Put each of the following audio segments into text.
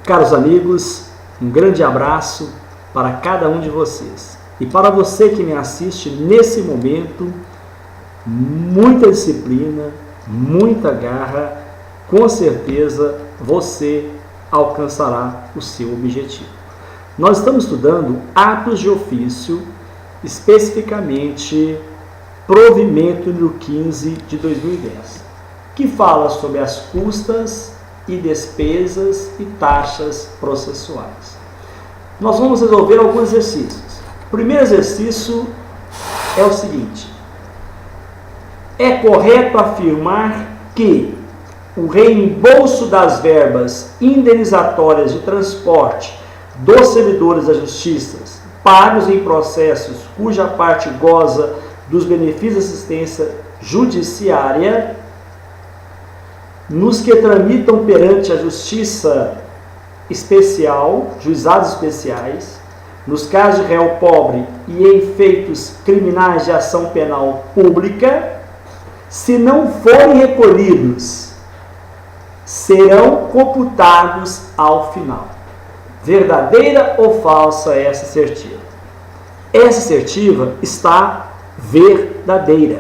Caros amigos, um grande abraço para cada um de vocês. E para você que me assiste nesse momento, muita disciplina, muita garra, com certeza você alcançará o seu objetivo. Nós estamos estudando atos de ofício, especificamente provimento número 15 de 2010, que fala sobre as custas e despesas e taxas processuais. Nós vamos resolver alguns exercícios. O primeiro exercício é o seguinte: é correto afirmar que o reembolso das verbas indenizatórias de transporte dos servidores da Justiça, pagos em processos cuja parte goza dos benefícios de assistência judiciária, nos que tramitam perante a Justiça Especial, juizados especiais, nos casos de réu pobre e em feitos criminais de ação penal pública, se não forem recolhidos, serão computados ao final. Verdadeira ou falsa é essa assertiva? Essa assertiva está verdadeira,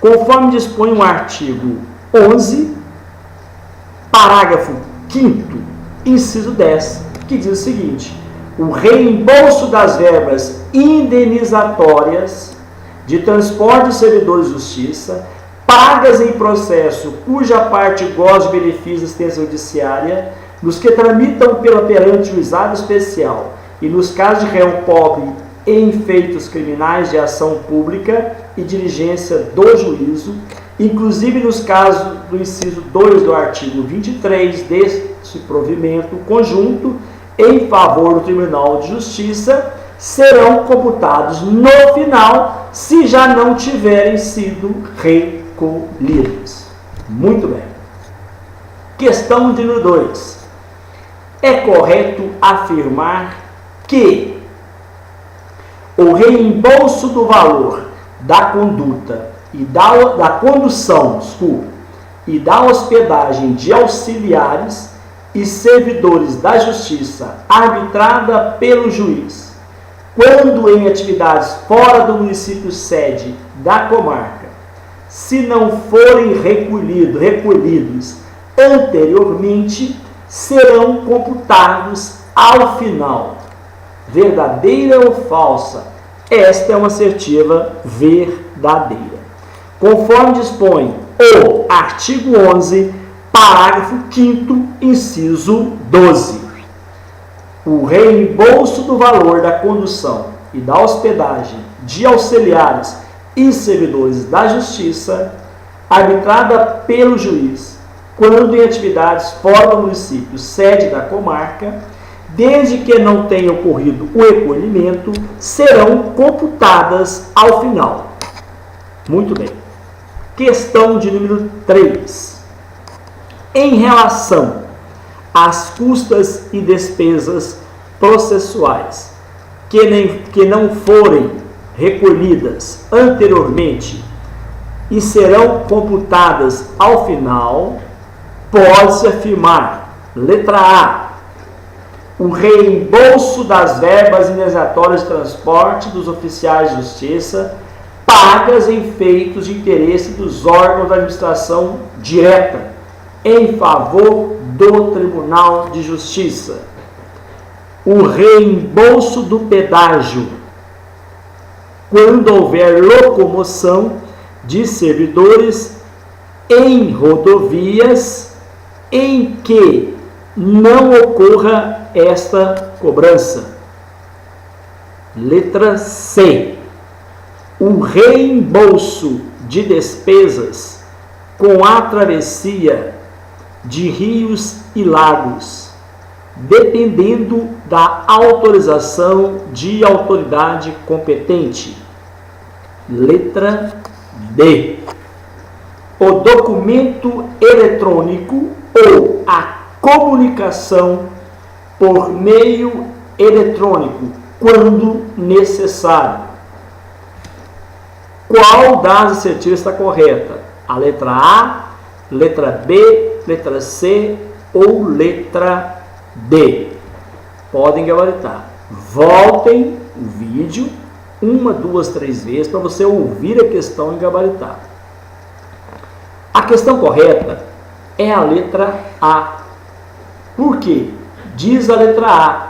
conforme dispõe o artigo 11, parágrafo 5º, inciso 10, que diz o seguinte: o reembolso das verbas indenizatórias de transporte de servidores de justiça, pagas em processo cuja parte goza de benefício de assistência judiciária, nos que tramitam perante juizado especial e nos casos de réu pobre em feitos criminais de ação pública e diligência do juízo, inclusive nos casos do inciso 2 do artigo 23 deste provimento conjunto em favor do Tribunal de Justiça, serão computados no final, se já não tiverem sido recolhidos. Muito bem. Questão de número 2. É correto afirmar que o reembolso do valor da conduta e da condução, e da hospedagem de auxiliares e servidores da Justiça arbitrada pelo juiz, quando em atividades fora do município sede da comarca, se não forem recolhidos anteriormente, serão computados ao final. Verdadeira ou falsa? Esta é uma assertiva verdadeira. Conforme dispõe o artigo 11, parágrafo 5º, inciso 12. O reembolso do valor da condução e da hospedagem de auxiliares e servidores da Justiça, arbitrada pelo juiz, quando em atividades fora do município sede da comarca, desde que não tenha ocorrido o recolhimento, serão computadas ao final. Muito bem. Questão de número 3. Em relação às custas e despesas processuais que não forem recolhidas anteriormente e serão computadas ao final, pode-se afirmar: letra A, o reembolso das verbas indenizatórias de transporte dos oficiais de justiça pagas em feitos de interesse dos órgãos da administração direta em favor do Tribunal de Justiça. O reembolso do pedágio quando houver locomoção de servidores em rodovias em que não ocorra esta cobrança. Letra C. O reembolso de despesas com a travessia de rios e lagos, dependendo da autorização de autoridade competente. Letra D. O documento eletrônico ou a comunicação por meio eletrônico, quando necessário. Qual das assertivas está correta? A letra A, letra B, letra C ou letra D. Podem gabaritar. Voltem o vídeo 1, 2, 3 vezes para você ouvir a questão e gabaritar. A questão correta é a letra A. Por quê? Diz a letra A: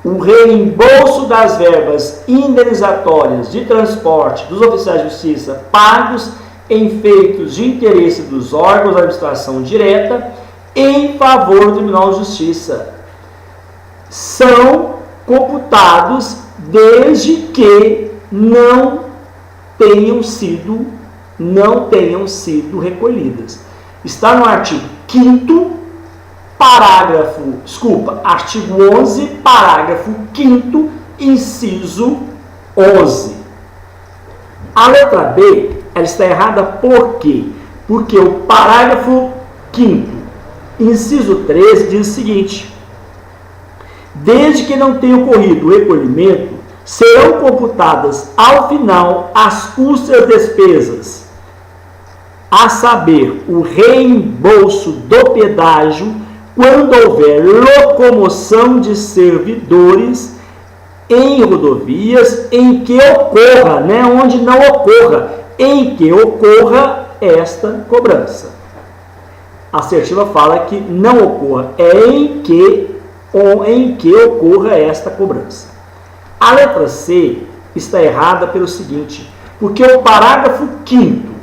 o reembolso das verbas indenizatórias de transporte dos oficiais de justiça pagos em feitos de interesse dos órgãos da administração direta em favor do Tribunal de Justiça são computados desde que não tenham sido recolhidas. Está no artigo 5º, artigo 11, parágrafo 5º, inciso 11. A letra B, ela está errada por quê? Porque o parágrafo 5º, inciso 13, diz o seguinte: desde que não tenha ocorrido o recolhimento, serão computadas ao final as custas e as despesas, a saber, o reembolso do pedágio quando houver locomoção de servidores em rodovias em que ocorra, onde não ocorra, em que ocorra esta cobrança. A assertiva fala que não ocorra, é em que ocorra esta cobrança. A letra C está errada pelo seguinte: porque o parágrafo 5º,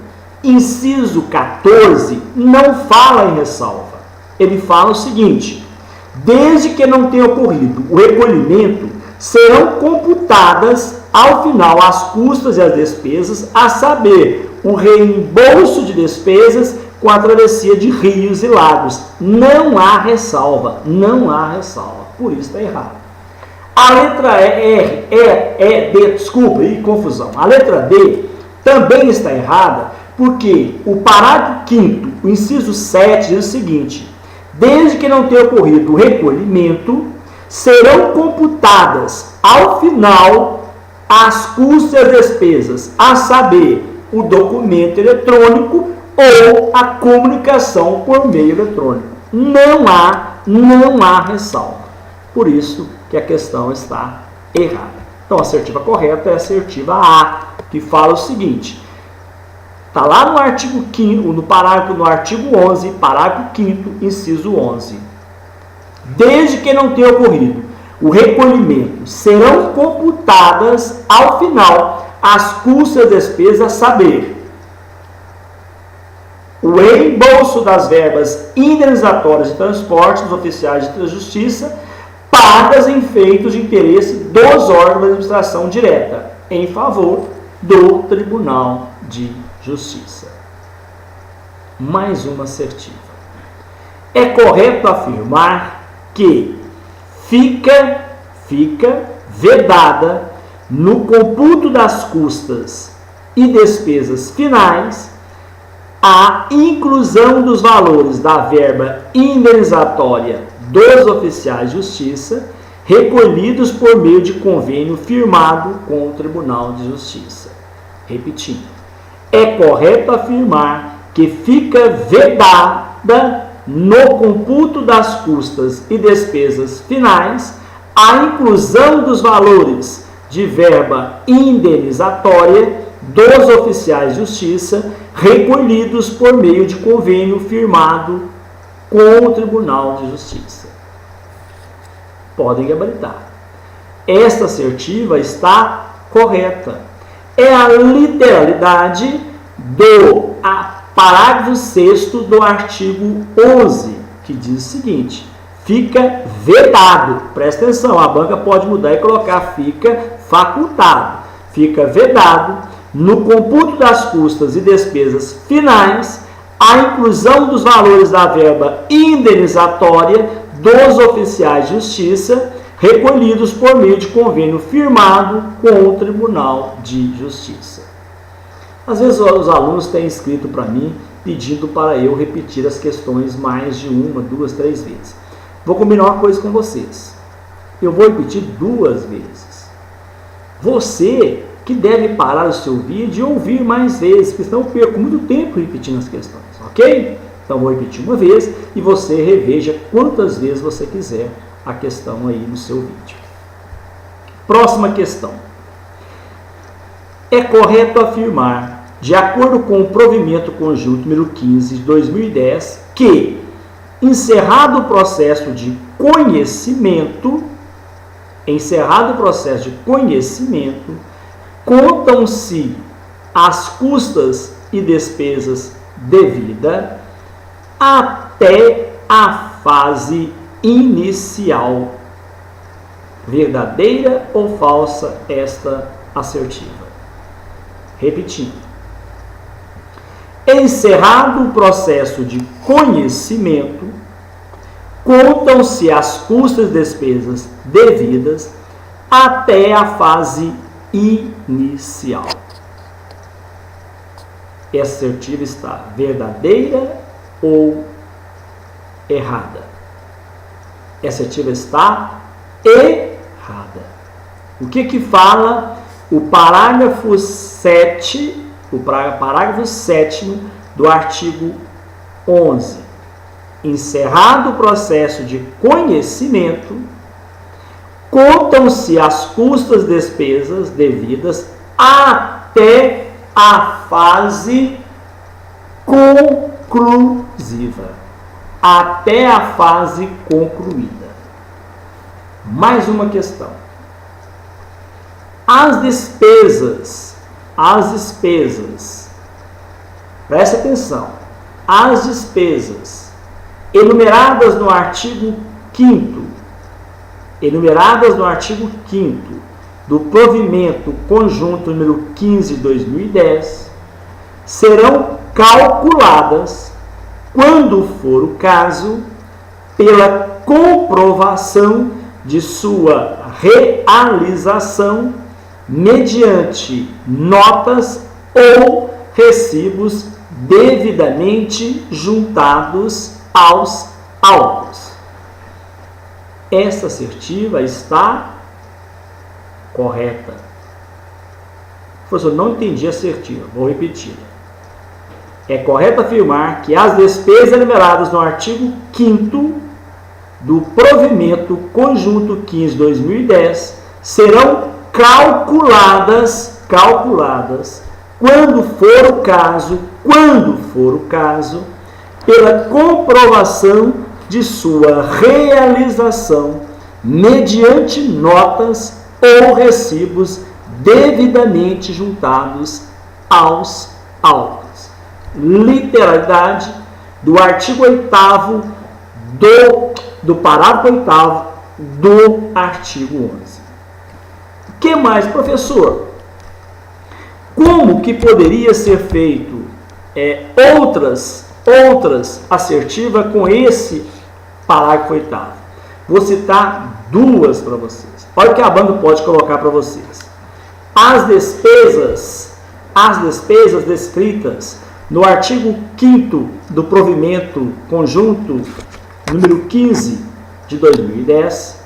inciso 14, não fala em ressalva. Ele fala o seguinte: desde que não tenha ocorrido o recolhimento, serão computadas ao final as custas e as despesas, a saber, o reembolso de despesas com a travessia de rios e lagos. Não há ressalva, por isso está errado. A letra confusão. A letra D também está errada, porque o parágrafo 5º, o inciso 7, diz o seguinte: desde que não tenha ocorrido o recolhimento, serão computadas ao final as custas e as despesas, a saber, o documento eletrônico ou a comunicação por meio eletrônico. Não há ressalva. Por isso que a questão está errada. Então, a assertiva correta é a assertiva A, que fala o seguinte: está lá no artigo 5º, no artigo 11, parágrafo 5º, inciso 11. Desde que não tenha ocorrido o recolhimento, serão computadas ao final as custas e despesas, a saber, o reembolso das verbas indenizatórias de transporte dos oficiais de justiça pagas em feitos de interesse dos órgãos da administração direta em favor do Tribunal de Justiça. Mais uma assertiva. É correto afirmar que fica vedada no computo das custas e despesas finais a inclusão dos valores da verba indenizatória dos oficiais de justiça recolhidos por meio de convênio firmado com o Tribunal de Justiça. Repetindo, é correto afirmar que fica vedada no computo das custas e despesas finais a inclusão dos valores de verba indenizatória dos oficiais de justiça recolhidos por meio de convênio firmado com o Tribunal de Justiça. Podem gabaritar. Esta assertiva está correta. É a literalidade do parágrafo 6º do artigo 11, que diz o seguinte: fica vedado. Presta atenção, a banca pode mudar e colocar fica facultado. Fica vedado no computo das custas e despesas finais a inclusão dos valores da verba indenizatória dos oficiais de justiça recolhidos por meio de convênio firmado com o Tribunal de Justiça. Às vezes os alunos têm escrito para mim pedindo para eu repetir as questões mais de 1, 2, 3 vezes. Vou combinar uma coisa com vocês. Eu vou repetir 2 vezes. Você que deve parar o seu vídeo e ouvir mais vezes, porque senão eu perco muito tempo repetindo as questões, ok? Então, vou repetir uma vez e você reveja quantas vezes você quiser a questão aí no seu vídeo. Próxima questão. É correto afirmar, de acordo com o provimento conjunto número 15 de 2010, que, encerrado o processo de conhecimento, contam-se as custas e despesas devidas até a fase inicial. Verdadeira ou falsa esta assertiva? Repetindo. Encerrado o processo de conhecimento, contam-se as custas e despesas devidas até a fase inicial. Essa assertiva está verdadeira ou errada? Essa assertiva está errada. O que fala o parágrafo 7, parágrafo 7º do artigo 11? Encerrado o processo de conhecimento, contam-se as custas e despesas devidas até a fase conclusiva. Até a fase concluída. Mais uma questão. As despesas, presta atenção, as despesas enumeradas no artigo 5º, do provimento conjunto número 15 de 2010, serão calculadas, quando for o caso, pela comprovação de sua realização mediante notas ou recibos devidamente juntados aos autos. Essa assertiva está correta. Professor, não entendi a assertiva, vou repetir. É correto afirmar que as despesas enumeradas no artigo 5º do provimento conjunto 15 de 2010 serão calculadas quando for o caso, pela comprovação de sua realização mediante notas ou recibos devidamente juntados aos autos. Literalidade do artigo 8º do parágrafo 8º do artigo 11. O que mais, professor? Como que poderia ser feito outras assertivas com esse parágrafo 8º? Vou citar duas para vocês. Olha o que a banca pode colocar para vocês. As despesas descritas no artigo 5º do provimento conjunto número 15 de 2010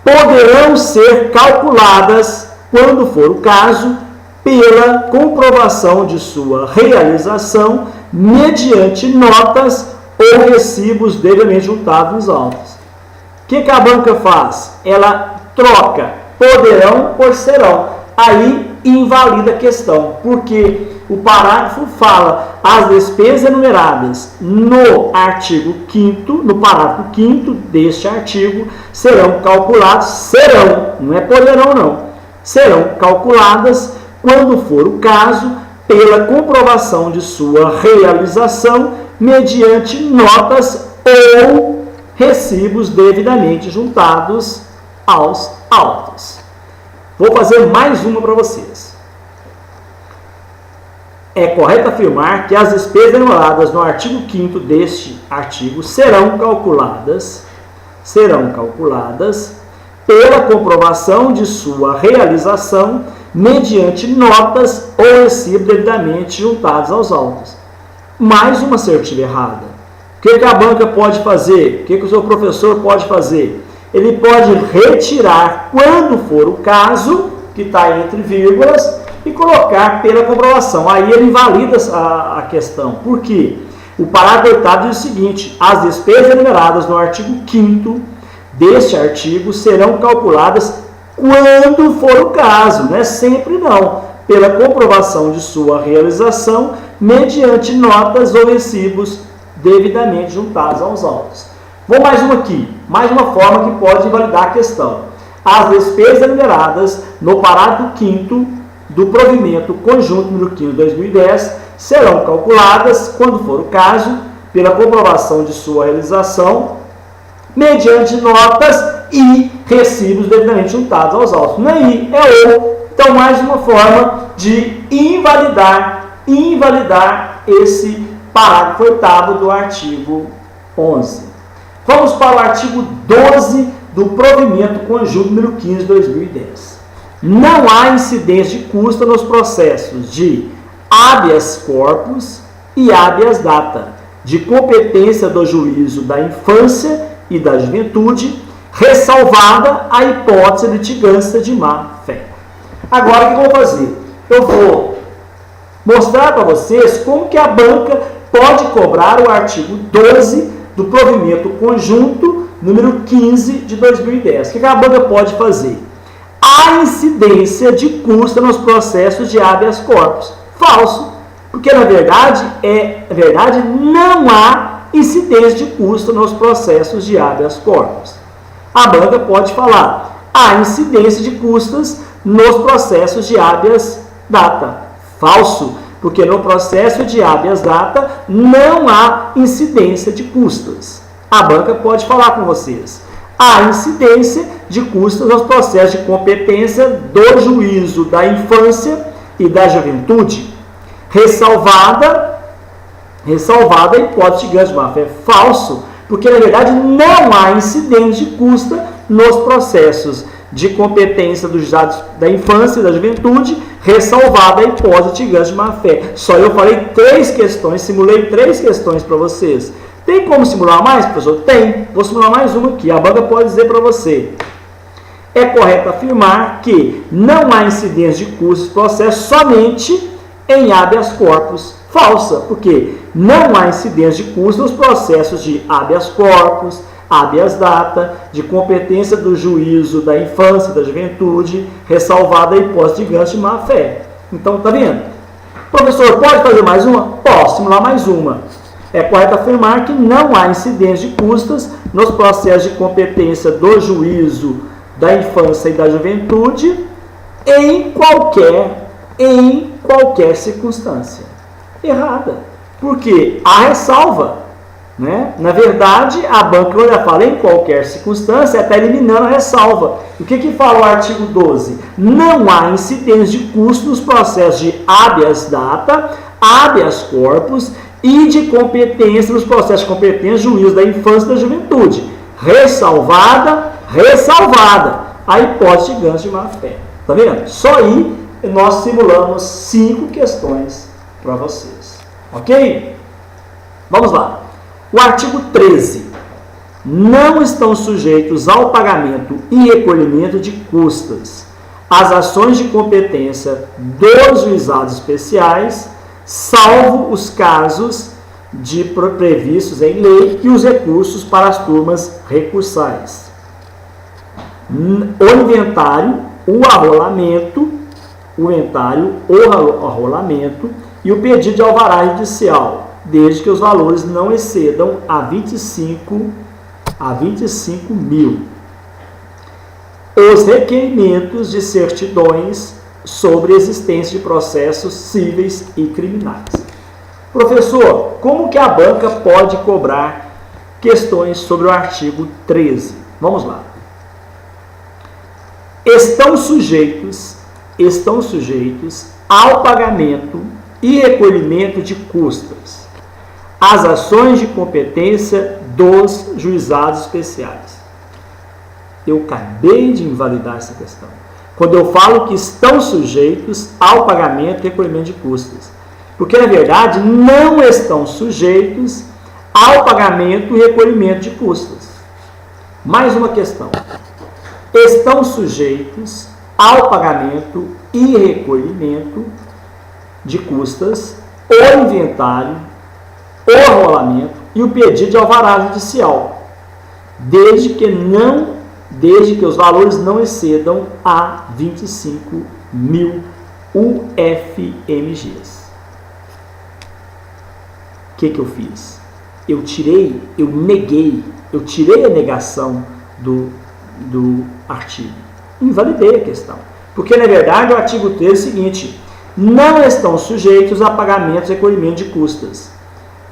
poderão ser calculadas, quando for o caso, pela comprovação de sua realização mediante notas ou recibos devidamente juntados nos autos. O que a banca faz? Ela troca poderão por serão. Aí invalida a questão, porque o parágrafo fala as despesas enumeradas no artigo 5º, no parágrafo 5º deste artigo, serão calculadas, não é poderão não, serão calculadas, quando for o caso, pela comprovação de sua realização mediante notas ou recibos devidamente juntados aos autos. Vou fazer mais uma para vocês. É correto afirmar que as despesas enumeradas no artigo 5º deste artigo serão calculadas pela comprovação de sua realização mediante notas ou recibos devidamente juntados aos autos. Mais uma assertiva errada. O que a banca pode fazer? O que o seu professor pode fazer? Ele pode retirar, quando for o caso, que está entre vírgulas, e colocar pela comprovação. Aí ele invalida a questão. Por quê? O parágrafo 8º diz o seguinte: as despesas enumeradas no artigo 5º deste artigo serão calculadas quando for o caso, não é sempre não, pela comprovação de sua realização mediante notas ou recibos devidamente juntados aos autos. Vou mais uma aqui, mais uma forma que pode invalidar a questão. As despesas enumeradas no parágrafo 5º do provimento conjunto número 5 de 2010 serão calculadas, quando for o caso, pela comprovação de sua realização mediante notas e recibos devidamente juntados aos autos. Não é i, é ou. Então, mais uma forma de invalidar esse parágrafo 8º do artigo 11. Vamos para o artigo 12 do provimento conjunto número 15 de 2010. Não há incidência de custo nos processos de habeas corpus e habeas data, de competência do juízo da infância e da juventude, ressalvada a hipótese de litigância de má-fé. Agora, o que eu vou fazer? Eu vou mostrar para vocês como que a banca pode cobrar o artigo 12 do provimento conjunto número 15 de 2010. O que a banca pode fazer? A incidência de custo nos processos de habeas corpus. Falso. Porque, na verdade, não há incidência de custo nos processos de habeas corpus. A banca pode falar: há incidência de custas nos processos de habeas data. Falso. Porque no processo de habeas data não há incidência de custas. A banca pode falar com vocês: há incidência de custas nos processos de competência do juízo da infância e da juventude, ressalvada a hipótese de má-fé. Falso, porque na verdade não há incidência de custa nos processos de competência dos juizados da infância e da juventude, ressalvada a hipótese de má-fé. Só eu falei 3 questões, simulei 3 questões para vocês. Tem como simular mais, professor? Tem. Vou simular mais uma aqui. A banca pode dizer para você: é correto afirmar que não há incidência de custos processo somente em habeas corpus. Falsa, porque não há incidência de custos nos processos de habeas corpus, habeas data, de competência do juízo da infância e da juventude, ressalvada a hipótese de má-fé. Então, tá vendo? Professor, pode fazer mais uma? Posso simular mais uma. É correto afirmar que não há incidência de custas nos processos de competência do juízo da infância e da juventude em qualquer circunstância. Errada. Porque há ressalva. Né? Na verdade, a banca, quando ela fala em qualquer circunstância, está eliminando a ressalva. O que fala o artigo 12? Não há incidência de custo nos processos de habeas data, habeas corpus e de competência nos processos de competência juízo da infância e da juventude. Ressalvada a hipótese de má-fé. Tá vendo? Só aí nós simulamos 5 questões para vocês. Ok? Vamos lá. O artigo 13. Não estão sujeitos ao pagamento e recolhimento de custas as ações de competência dos juizados especiais, salvo os casos previstos em lei e os recursos para as turmas recursais. O inventário, o arrolamento e o pedido de alvará judicial, desde que os valores não excedam a 25 mil. Os requerimentos de certidões sobre existência de processos cíveis e criminais. Professor, como que a banca pode cobrar questões sobre o artigo 13? Vamos lá. Estão sujeitos ao pagamento e recolhimento de custas as ações de competência dos juizados especiais. Eu acabei de invalidar essa questão. Quando eu falo que estão sujeitos ao pagamento e recolhimento de custas. Porque, na verdade, não estão sujeitos ao pagamento e recolhimento de custas. Mais uma questão. Estão sujeitos ao pagamento e recolhimento de custas o inventário, o arrolamento e o pedido de alvará judicial, desde que os valores não excedam a 25.000 UFMGs. O que eu fiz? Eu tirei a negação do artigo. Invalidei a questão. Porque, na verdade, o artigo 13 é o seguinte: não estão sujeitos a pagamentos e recolhimento de custas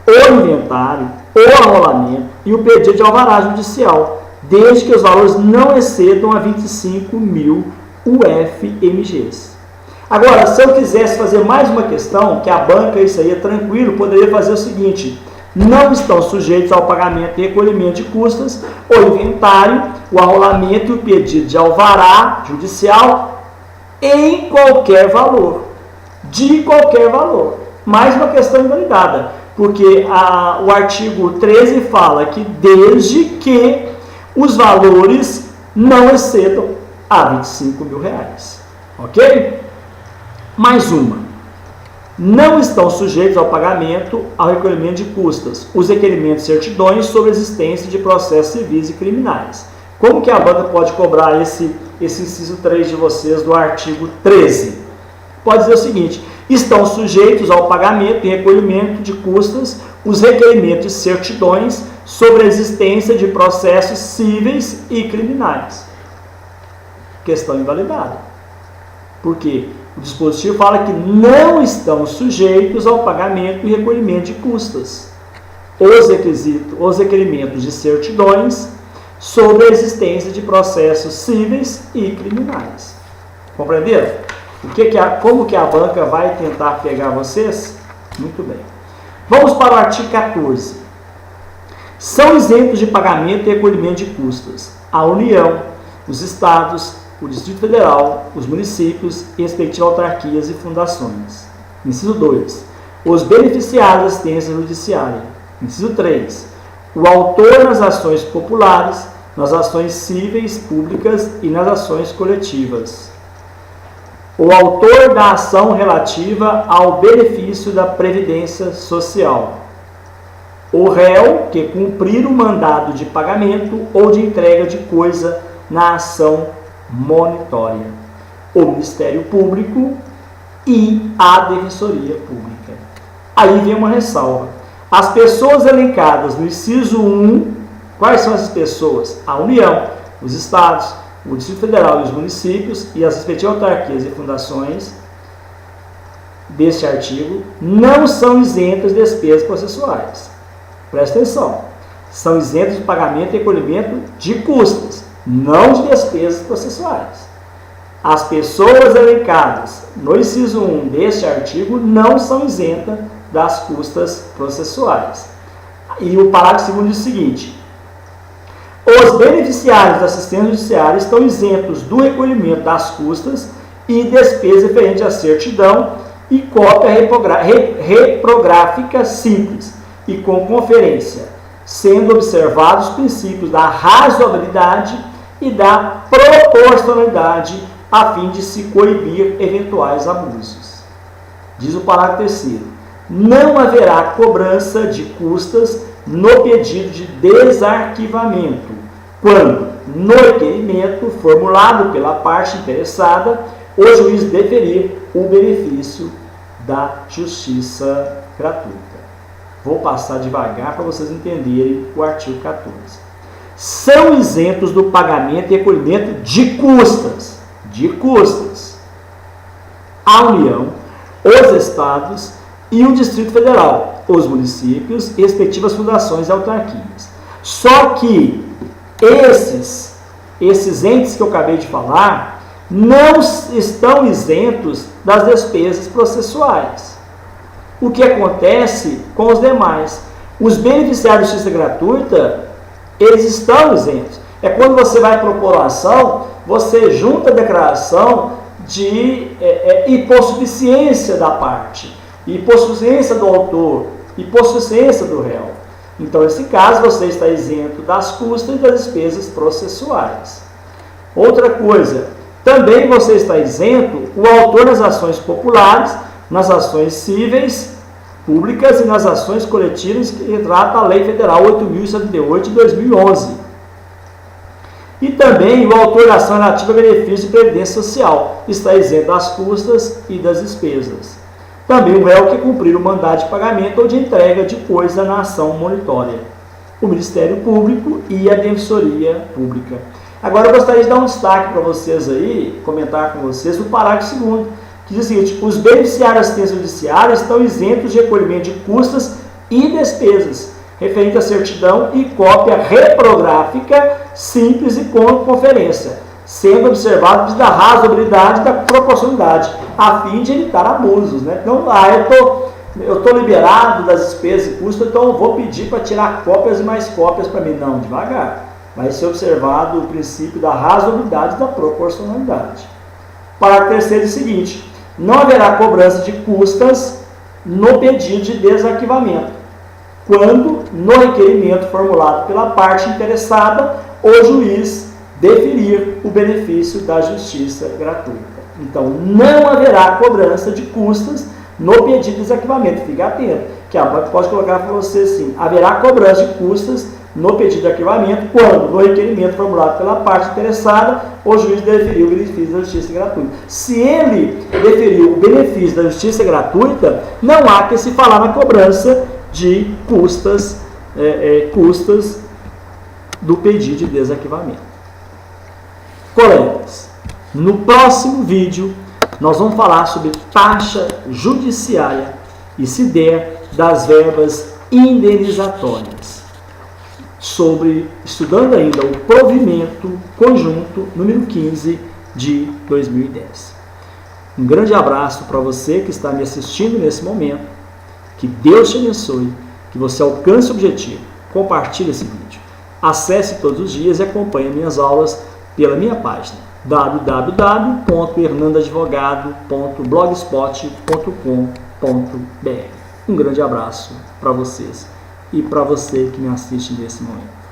o inventário, o arrolamento e o pedido de alvará judicial, desde que os valores não excedam a 25.000 UFMGs. Agora, se eu quisesse fazer mais uma questão, que a banca, isso aí é tranquilo, poderia fazer o seguinte: não estão sujeitos ao pagamento e recolhimento de custas o inventário, o arrolamento e o pedido de alvará judicial em qualquer valor, de qualquer valor. Mais uma questão invalidada, porque o artigo 13 fala que desde que os valores não excedam a 25 mil reais. Ok? Mais uma. Não estão sujeitos ao pagamento, ao recolhimento de custas, os requerimentos e certidões sobre a existência de processos civis e criminais. Como que a banca pode cobrar esse inciso 3 de vocês do artigo 13? Pode dizer o seguinte: estão sujeitos ao pagamento e recolhimento de custas os requerimentos e certidões sobre a existência de processos cíveis e criminais. Questão invalidada. Por quê? O dispositivo fala que não estão sujeitos ao pagamento e recolhimento de custas os requerimentos de certidões sobre a existência de processos cíveis e criminais. Compreenderam? Como que a banca vai tentar pegar vocês? Muito bem. Vamos para o artigo 14. São isentos de pagamento e recolhimento de custas a União, os Estados, o Distrito Federal, os municípios e respectivas autarquias e fundações. Inciso 2. Os beneficiários da assistência judiciária. Inciso 3. O autor nas ações populares, nas ações cíveis públicas e nas ações coletivas. O autor da ação relativa ao benefício da Previdência Social. O réu que cumprir o mandado de pagamento ou de entrega de coisa na ação monitória, o Ministério Público e a Defensoria Pública. Aí vem uma ressalva. As pessoas elencadas no inciso 1, quais são essas pessoas? A União, os Estados, o Distrito Federal e os municípios e as respectivas autarquias e fundações deste artigo não são isentas de despesas processuais. Presta atenção. São isentos de pagamento e recolhimento de custas, não de despesas processuais. As pessoas elencadas no inciso 1 deste artigo não são isentas das custas processuais. E o parágrafo 2 diz o seguinte: os beneficiários da assistência judiciária estão isentos do recolhimento das custas e despesas referentes à certidão e cópia reprográfica simples e com conferência, sendo observados os princípios da razoabilidade e da proporcionalidade a fim de se coibir eventuais abusos. Diz o parágrafo 3º: não haverá cobrança de custas no pedido de desarquivamento, quando, no requerimento formulado pela parte interessada, o juiz deferir o benefício da justiça gratuita. Vou passar devagar para vocês entenderem o artigo 14. São isentos do pagamento e recolhimento de custas, a União, os Estados e o Distrito Federal, os municípios e respectivas fundações e autarquias. Só que esses entes que eu acabei de falar não estão isentos das despesas processuais. O que acontece com os demais? Os beneficiários de justiça gratuita, eles estão isentos. É quando você vai propor a ação, você junta a declaração de hipossuficiência da parte, hipossuficiência do autor, hipossuficiência do réu. Então, nesse caso, você está isento das custas e das despesas processuais. Outra coisa, também você está isento o autor nas ações populares, nas ações cíveis públicas e nas ações coletivas que trata a Lei Federal 8.078 de 2011. E também o autor da ação relativa a benefício de previdência social está isento das custas e das despesas. Também o réu que cumprir o mandado de pagamento ou de entrega de coisa na ação monitória, o Ministério Público e a Defensoria Pública. Agora eu gostaria de dar um destaque para vocês aí, comentar com vocês o parágrafo 2º, que diz o seguinte: os beneficiários da assistência judiciária estão isentos de recolhimento de custas e despesas, referente à certidão e cópia reprográfica simples e com conferência, sendo observado da razoabilidade e da proporcionalidade, a fim de evitar abusos, né? Então, eu tô liberado das despesas e custos, então eu vou pedir para tirar cópias e mais cópias para mim. Não, devagar. Vai ser observado o princípio da razoabilidade e da proporcionalidade. Parágrafo 3º é o seguinte: não haverá cobrança de custas no pedido de desarquivamento, quando, no requerimento formulado pela parte interessada, o juiz deferir o benefício da justiça gratuita. Então, não haverá cobrança de custas no pedido de desarquivamento. Fique atento, que a banca pode colocar para você assim: haverá cobrança de custas no pedido de arquivamento quando, no requerimento formulado pela parte interessada, o juiz deferiu o benefício da justiça gratuita. Se ele deferiu o benefício da justiça gratuita, não há que se falar na cobrança de custas do pedido de desarquivamento. Colegas, no próximo vídeo nós vamos falar sobre taxa judiciária e se der das verbas indenizatórias, estudando ainda o provimento conjunto número 15 de 2010. Um grande abraço para você que está me assistindo nesse momento. Que Deus te abençoe, que você alcance o objetivo. Compartilhe esse vídeo. Acesse todos os dias e acompanhe minhas aulas pela minha página www.hernandadvogado.blogspot.com.br. Um grande abraço para vocês e para você que me assiste nesse momento.